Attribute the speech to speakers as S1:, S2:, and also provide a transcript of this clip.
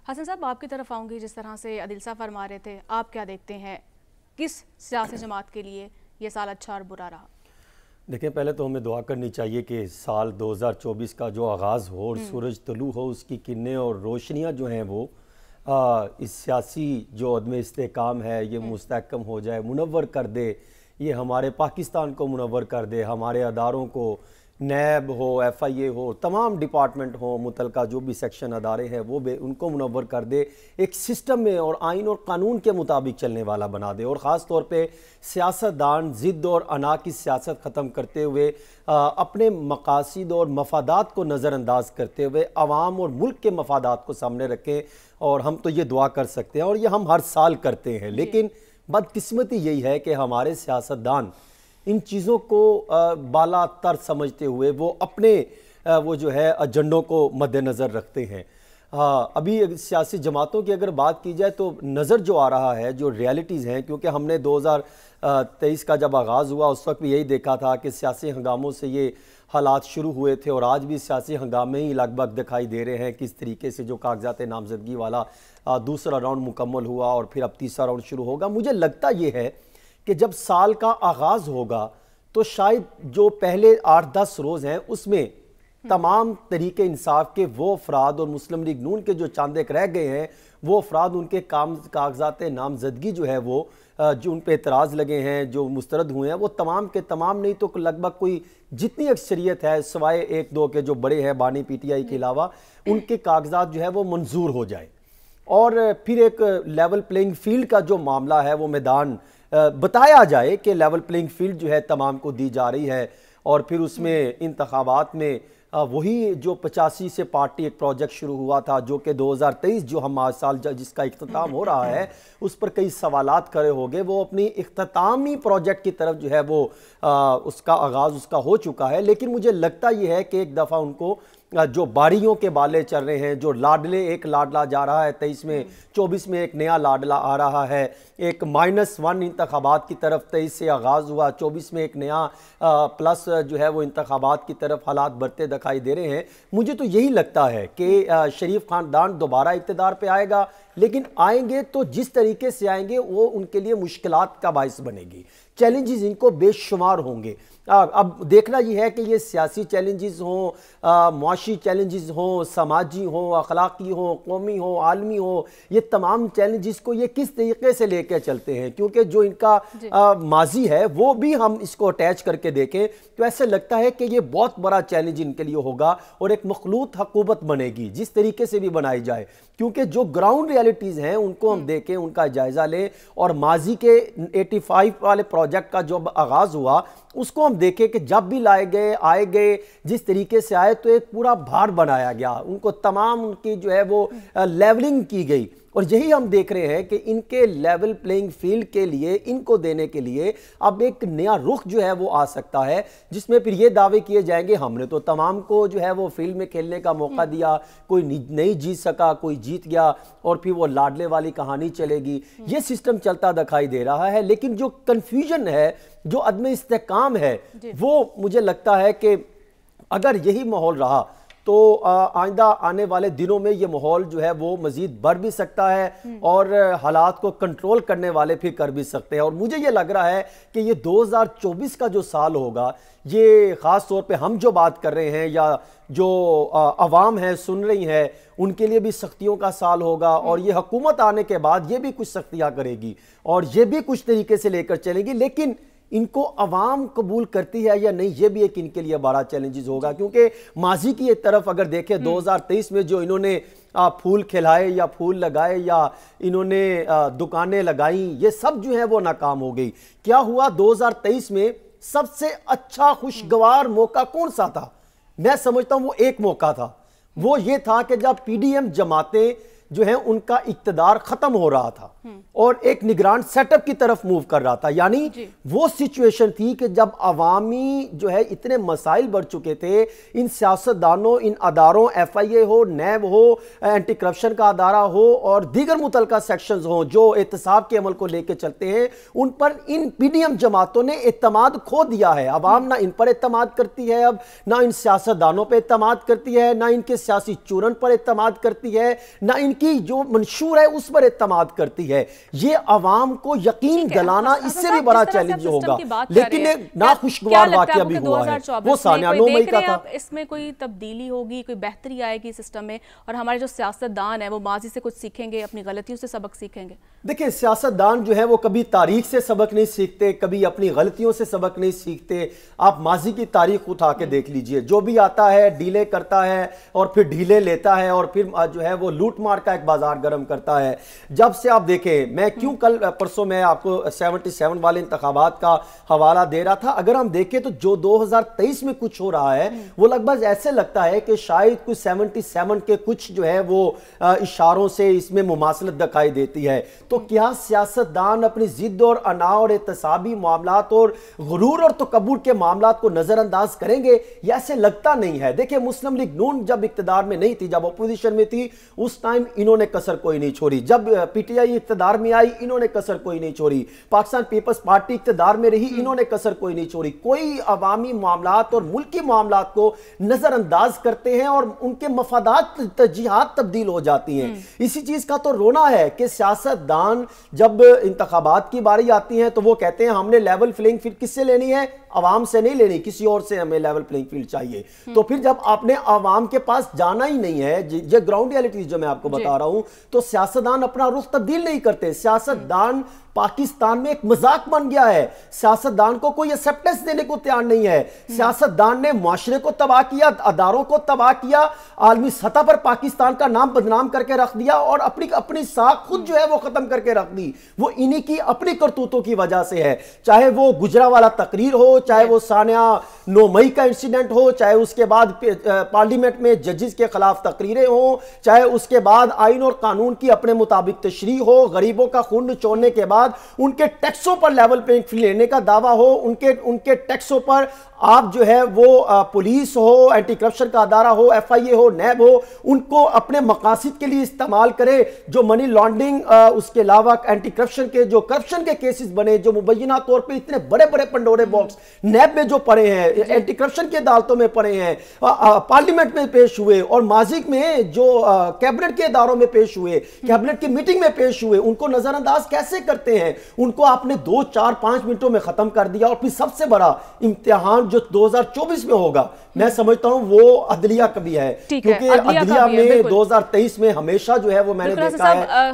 S1: حسن صاحب آپ کی طرف آؤں گی، جس طرح سے عادل صاحب فرما رہے تھے، آپ کیا دیکھتے ہیں کس سیاسی جماعت کے لیے یہ سال اچھا اور برا رہا؟
S2: دیکھیں، پہلے تو ہمیں دعا کرنی چاہیے کہ سال 2024 کا جو آغاز ہو اور سورج طلوع ہو، اس کی کرنیں اور روشنیاں جو ہیں وہ اس سیاسی جو عدم استحکام ہے یہ مستحکم ہو جائے، منور کر دے، یہ ہمارے پاکستان کو منور کر دے، ہمارے اداروں کو، نیب ہو، ایف آئی اے ہو، تمام ڈپارٹمنٹ ہوں، متعلقہ جو بھی سیکشن ادارے ہیں وہ ان کو منور کر دے، ایک سسٹم میں اور آئین اور قانون کے مطابق چلنے والا بنا دے، اور خاص طور پہ سیاستدان ضد اور انا کی سیاست ختم کرتے ہوئے اپنے مقاصد اور مفادات کو نظر انداز کرتے ہوئے عوام اور ملک کے مفادات کو سامنے رکھیں، اور ہم تو یہ دعا کر سکتے ہیں اور یہ ہم ہر سال کرتے ہیں، لیکن بدقسمتی یہی ہے کہ ہمارے سیاستدان ان چیزوں کو بالا تر سمجھتے ہوئے وہ اپنے وہ جو ہے ایجنڈوں کو مد نظر رکھتے ہیں۔ ابھی سیاسی جماعتوں کی اگر بات کی جائے تو نظر جو آ رہا ہے، جو ریالٹیز ہیں، کیونکہ ہم نے 2023 کا جب آغاز ہوا اس وقت بھی یہی دیکھا تھا کہ سیاسی ہنگاموں سے یہ حالات شروع ہوئے تھے، اور آج بھی سیاسی ہنگامے ہی لگ بھگ دکھائی دے رہے ہیں، کس طریقے سے جو کاغذات نامزدگی والا دوسرا راؤنڈ مکمل ہوا اور پھر اب تیسرا راؤنڈ شروع ہوگا۔ مجھے لگتا یہ ہے کہ جب سال کا آغاز ہوگا تو شاید جو پہلے 8-10 روز ہیں اس میں تمام طریق انصاف کے وہ افراد اور مسلم لیگ نون کے جو چاند ایک رہ گئے ہیں، وہ افراد ان کے کاغذات نامزدگی جو ہے وہ جو ان پہ اعتراض لگے ہیں، جو مسترد ہوئے ہیں، وہ تمام کے تمام نہیں تو لگ بھگ کوئی جتنی اکثریت ہے سوائے 1-2 کے جو بڑے ہیں بانی پی ٹی آئی کے علاوہ، ان کے کاغذات جو ہے وہ منظور ہو جائے، اور پھر ایک لیول پلینگ فیلڈ کا جو معاملہ ہے وہ میدان بتایا جائے کہ لیول پلینگ فیلڈ جو ہے تمام کو دی جا رہی ہے، اور پھر اس میں انتخابات میں وہی جو 85 سے پارٹی ایک پروجیکٹ شروع ہوا تھا، جو کہ 2023 جو ہم آج سال جس کا اختتام ہو رہا ہے اس پر کئی سوالات کھڑے ہو گئے، وہ اپنی اختتامی پروجیکٹ کی طرف جو ہے وہ اس کا آغاز اس کا ہو چکا ہے، لیکن مجھے لگتا یہ ہے کہ ایک دفعہ ان کو جو باریوں کے بالے چل رہے ہیں، جو لاڈلے ایک لاڈلہ جا رہا ہے 23 میں، 24 میں ایک نیا لاڈلہ آ رہا ہے، ایک -1 انتخابات کی طرف 23 سے آغاز ہوا، 24 میں ایک نیا پلس جو ہے وہ انتخابات کی طرف حالات بڑھتے دکھائی دے رہے ہیں۔ مجھے تو یہی لگتا ہے کہ شریف خاندان دوبارہ اقتدار پہ آئے گا، لیکن آئیں گے تو جس طریقے سے آئیں گے وہ ان کے لیے مشکلات کا باعث بنے گی، چیلنجز ان کو بے شمار ہوں گے۔ اب دیکھنا یہ ہے کہ یہ سیاسی چیلنجز ہوں، معاشی چیلنجز ہوں، سماجی ہوں، اخلاقی ہوں، قومی ہوں، عالمی ہوں، یہ تمام چیلنجز کو یہ کس طریقے سے لے کے چلتے ہیں، کیونکہ جو ان کا ماضی ہے وہ بھی ہم اس کو اٹیچ کر کے دیکھیں تو ایسے لگتا ہے کہ یہ بہت بڑا چیلنج ان کے لیے ہوگا، اور ایک مخلوط حکومت بنے گی جس طریقے سے بھی بنائی جائے، کیونکہ جو گراؤنڈ ریالٹیز ہیں ان کو ہم دیکھیں، ان کا جائزہ لیں، اور ماضی کے 85 والے پروجیکٹ کا جو آغاز ہوا اس کو ہم دیکھیں کہ جب بھی آئے گئے جس طریقے سے آئے تو ایک پورا بھار بنایا گیا، ان کو تمام ان کی جو ہے وہ لیولنگ کی گئی، اور یہی ہم دیکھ رہے ہیں کہ ان کے لیول پلینگ فیلڈ کے لیے ان کو دینے کے لیے اب ایک نیا رخ جو ہے وہ آ سکتا ہے، جس میں پھر یہ دعوے کیے جائیں گے ہم نے تو تمام کو جو ہے وہ فیلڈ میں کھیلنے کا موقع دیا، کوئی نہیں جیت سکا، کوئی جیت گیا، اور پھر وہ لاڈلے والی کہانی چلے گی، یہ سسٹم چلتا دکھائی دے رہا ہے۔ لیکن جو کنفیوژن ہے، جو عدم استحکام ہے، وہ مجھے لگتا ہے کہ اگر یہی ماحول رہا تو آئندہ آنے والے دنوں میں یہ ماحول جو ہے وہ مزید بڑھ بھی سکتا ہے، اور حالات کو کنٹرول کرنے والے پھر کر بھی سکتے ہیں، اور مجھے یہ لگ رہا ہے کہ یہ 2024 کا جو سال ہوگا، یہ خاص طور پہ ہم جو بات کر رہے ہیں یا جو عوام ہے سن رہی ہے ان کے لیے بھی سختیوں کا سال ہوگا، اور یہ حکومت آنے کے بعد یہ بھی کچھ سختیاں کرے گی اور یہ بھی کچھ طریقے سے لے کر چلے گی، لیکن ان کو عوام قبول کرتی ہے یا نہیں یہ بھی ایک ان کے لیے بڑا چیلنجز ہوگا، کیونکہ ماضی کی ایک طرف اگر دیکھیں 2023 میں جو انہوں نے پھول کھلائے یا پھول لگائے یا انہوں نے دکانیں لگائیں، یہ سب جو ہے وہ ناکام ہو گئی۔ کیا ہوا 2023 میں سب سے اچھا خوشگوار موقع کون سا تھا؟ میں سمجھتا ہوں وہ ایک موقع تھا، وہ یہ تھا کہ جب پی ڈی ایم جماعتیں جو ہیں ان کا اقتدار ختم ہو رہا تھا اور ایک نگران سیٹ اپ کی طرف موو کر رہا تھا، یعنی وہ سچویشن تھی کہ جب عوامی جو ہے اتنے مسائل بڑھ چکے تھے، ان سیاستدانوں، ان اداروں، ایف آئی اے ہو، نیب ہو، اینٹی کرپشن کا ادارہ ہو اور دیگر متعلقہ سیکشنز ہوں جو احتساب کے عمل کو لے کے چلتے ہیں، ان پر ان پی ڈی ایم جماعتوں نے اعتماد کھو دیا ہے۔ عوام نہ ان پر اعتماد کرتی ہے، اب نہ ان سیاستدانوں پہ اعتماد کرتی ہے، نہ ان کے سیاسی چورن پر اعتماد کرتی ہے، نہ ان کی جو منشور ہے اس پر اعتماد کرتی ہے. یہ عوام کو یقین دلانا اس سے بھی بڑا چیلنج ہوگا. لیکن ایک ناخوشگوار واقعہ بھی ہوا ہے, وہ سانیہ 9 مئی کا تھا.
S1: اس میں کوئی تبدیلی ہوگی, کوئی بہتری آئے گی سسٹم میں, اور ہمارے جو سیاستدان ہیں وہ ماضی سے کچھ سیکھیں گے, اپنی غلطیوں سے سبق سیکھیں گے؟
S2: دیکھیں, سیاستدان جو ہے وہ کبھی تاریخ سے سبق نہیں سیکھتے, کبھی اپنی غلطیوں سے سبق نہیں سیکھتے. آپ ماضی کی تاریخ اٹھا کے دیکھ لیجئے, جو بھی آتا ہے ڈیلے کرتا ہے اور پھر ڈھیلے لیتا ہے اور پھر جو ہے وہ لوٹ مار کا ایک بازار گرم کرتا ہے. جب سے آپ دیکھیں, میں کیوں کل پرسوں میں آپ کو 77 والے انتخابات کا حوالہ دے رہا تھا, اگر ہم دیکھیں تو جو 2023 میں کچھ ہو رہا ہے وہ لگ بھگ ایسے لگتا ہے کہ شاید کچھ 77 کے کچھ جو ہے وہ اشاروں سے اس میں مماثلت دکھائی دیتی ہے. تو کیا سیاستدان اپنی ضد اور انا اور اعتصابی معاملات اور غرور اور تکبر کے معاملات کو نظر انداز کریں گے؟ یہ ایسے لگتا نہیں ہے. دیکھیں, مسلم لیگ نون جب اقتدار میں نہیں تھی, جب اپوزیشن میں تھی, اس ٹائم انہوں نے کسر کوئی نہیں چھوڑی. جب پی ٹی آئی اقتدار میں آئی, انہوں نے کسر کوئی نہیں چھوڑی. پاکستان پیپلز پارٹی اقتدار میں رہی, انہوں نے کسر کوئی نہیں چھوڑی. کوئی عوامی معاملات اور ملکی معاملات کو نظر انداز کرتے ہیں اور ان کے مفادات ترجیحات تبدیل ہو جاتی ہیں. اسی چیز کا تو رونا ہے کہ سیاستدان جب انتخابات کی باری آتی ہیں تو وہ کہتے ہیں ہم نے لیول پلینگ فیلڈ کس سے لینی ہے؟ عوام سے نہیں لینی, کسی اور سے ہمیں لیول پلینگ فیلڈ چاہیے. تو پھر جب آپ نے عوام کے پاس جانا ہی نہیں ہے, یہ گراؤنڈ ریالٹیز جو میں آپ کو بتا رہا ہوں, تو سیاستدان اپنا رخ تبدیل نہیں کرتے. سیاستدان پاکستان میں ایک مذاق بن گیا ہے. سیاستدان کو کوئی ایکسیپٹنس دینے کو تیار نہیں ہے. سیاستدان نے معاشرے کو تباہ کیا, اداروں کو تباہ کیا, عالمی سطح پر پاکستان کا نام بدنام کر کے رکھ دیا اور اپنی ساکھ خود جو ہے وہ ختم کر کے رکھ دی. وہ انہی کی اپنی کرتوتوں کی وجہ سے ہے. چاہے وہ گجرانوالہ تقریر ہو, چاہے وہ سانیہ 9 مئی کا انسیڈنٹ ہو, چاہے اس کے بعد پارلیمنٹ میں ججز کے خلاف تقریریں ہوں, چاہے اس کے بعد آئین اور قانون کی اپنے مطابق تشریح ہو, غریبوں کا خون نچوڑنے کے بعد ان کے ٹیکسوں پر لیول پلینگ فیلڈ لینے کا دعویٰ ہو, ان کے ٹیکسوں پر آپ جو ہے وہ پولیس ہو, اینٹی کرپشن کا ادارہ ہو, ایف آئی اے ہو, نیب ہو, ان کو اپنے مقاصد کے لیے استعمال کرے. جو منی لانڈرنگ, اس کے علاوہ اینٹی کرپشن کے جو کرپشن کے کیسز بنے, جو مبینہ طور پہ اتنے بڑے بڑے پنڈورے باکس نیب میں جو پڑے ہیں, اینٹی کرپشن کے عدالتوں میں پڑے ہیں, پارلیمنٹ میں پیش ہوئے اور ماضی میں جو کیبنٹ کے اداروں میں پیش ہوئے, کیبنٹ کی میٹنگ میں پیش ہوئے, ان کو نظر انداز کیسے کرتے ہیں؟ ان کو آپ نے 2, 4, 5 منٹوں میں ختم کر دیا. اور پھر سب سے بڑا امتحان جو 2024 میں ہوگا, میں سمجھتا ہوں وہ عدلیہ کا بھی ہے, کیونکہ عدلیہ میں 2023 میں ہمیشہ جو ہے وہ میں نے دیکھا ہے